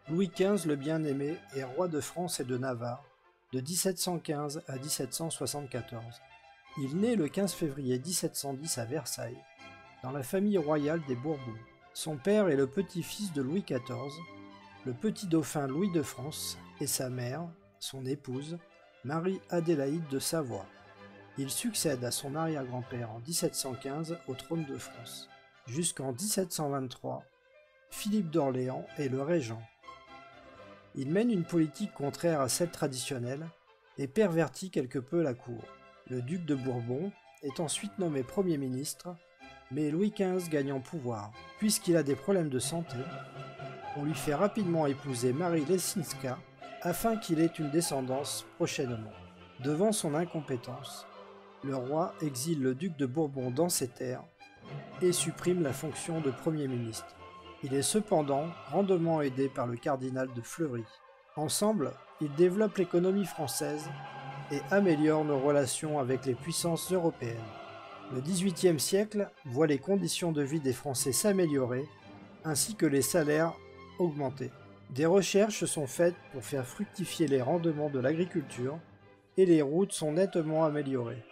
Louis XV le Bien-Aimé est roi de France et de Navarre de 1715 à 1774. Il naît le 15 février 1710 à Versailles, dans la famille royale des Bourbons. Son père est le petit-fils de Louis XIV, le petit dauphin Louis de France, et sa mère, son épouse, Marie-Adélaïde de Savoie. Il succède à son arrière-grand-père en 1715 au trône de France. Jusqu'en 1723, Philippe d'Orléans est le régent. Il mène une politique contraire à celle traditionnelle et pervertit quelque peu la cour. Le duc de Bourbon est ensuite nommé Premier ministre, mais Louis XV gagne en pouvoir. Puisqu'il a des problèmes de santé, on lui fait rapidement épouser Marie Lesinska afin qu'il ait une descendance prochainement. Devant son incompétence, le roi exile le duc de Bourbon dans ses terres et supprime la fonction de Premier ministre. Il est cependant grandement aidé par le cardinal de Fleury. Ensemble, ils développent l'économie française et améliorent nos relations avec les puissances européennes. Le XVIIIe siècle voit les conditions de vie des Français s'améliorer, ainsi que les salaires augmenter. Des recherches sont faites pour faire fructifier les rendements de l'agriculture, et les routes sont nettement améliorées.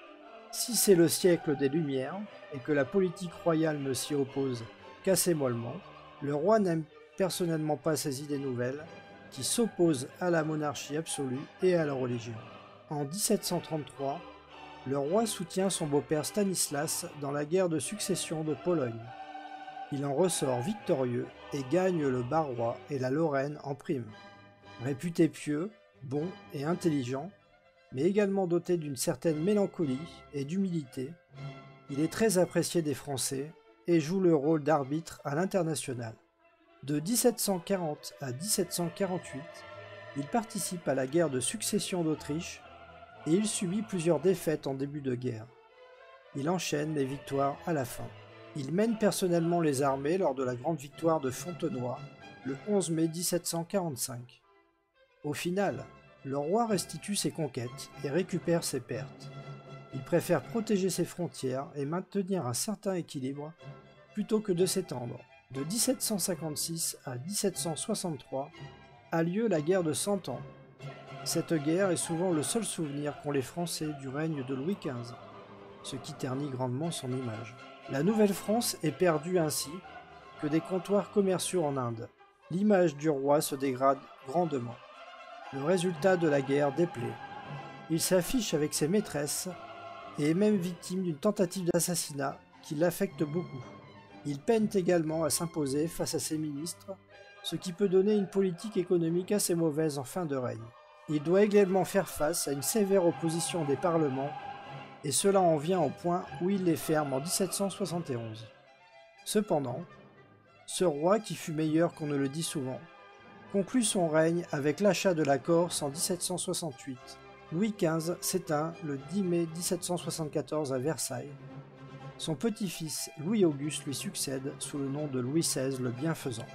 Si c'est le siècle des Lumières, et que la politique royale ne s'y oppose qu'assez mollement, le roi n'aime personnellement pas ces idées nouvelles, qui s'opposent à la monarchie absolue et à la religion. En 1733, le roi soutient son beau-père Stanislas dans la guerre de succession de Pologne. Il en ressort victorieux et gagne le Barrois et la Lorraine en prime. Réputé pieux, bon et intelligent, mais également doté d'une certaine mélancolie et d'humilité, il est très apprécié des Français et joue le rôle d'arbitre à l'international. De 1740 à 1748, il participe à la guerre de succession d'Autriche et il subit plusieurs défaites en début de guerre. Il enchaîne les victoires à la fin. Il mène personnellement les armées lors de la grande victoire de Fontenoy le 11 mai 1745. Au final, le roi restitue ses conquêtes et récupère ses pertes. Il préfère protéger ses frontières et maintenir un certain équilibre plutôt que de s'étendre. De 1756 à 1763 a lieu la guerre de 100 ans. Cette guerre est souvent le seul souvenir qu'ont les Français du règne de Louis XV, ce qui ternit grandement son image. La Nouvelle-France est perdue ainsi que des comptoirs commerciaux en Inde. L'image du roi se dégrade grandement. Le résultat de la guerre déplaît. Il s'affiche avec ses maîtresses et est même victime d'une tentative d'assassinat qui l'affecte beaucoup. Il peine également à s'imposer face à ses ministres, ce qui peut donner une politique économique assez mauvaise en fin de règne. Il doit également faire face à une sévère opposition des parlements, et cela en vient au point où il les ferme en 1771. Cependant, ce roi, qui fut meilleur qu'on ne le dit souvent, conclut son règne avec l'achat de la Corse en 1768. Louis XV s'éteint le 10 mai 1774 à Versailles. Son petit-fils Louis-Auguste lui succède sous le nom de Louis XVI le Bienfaisant.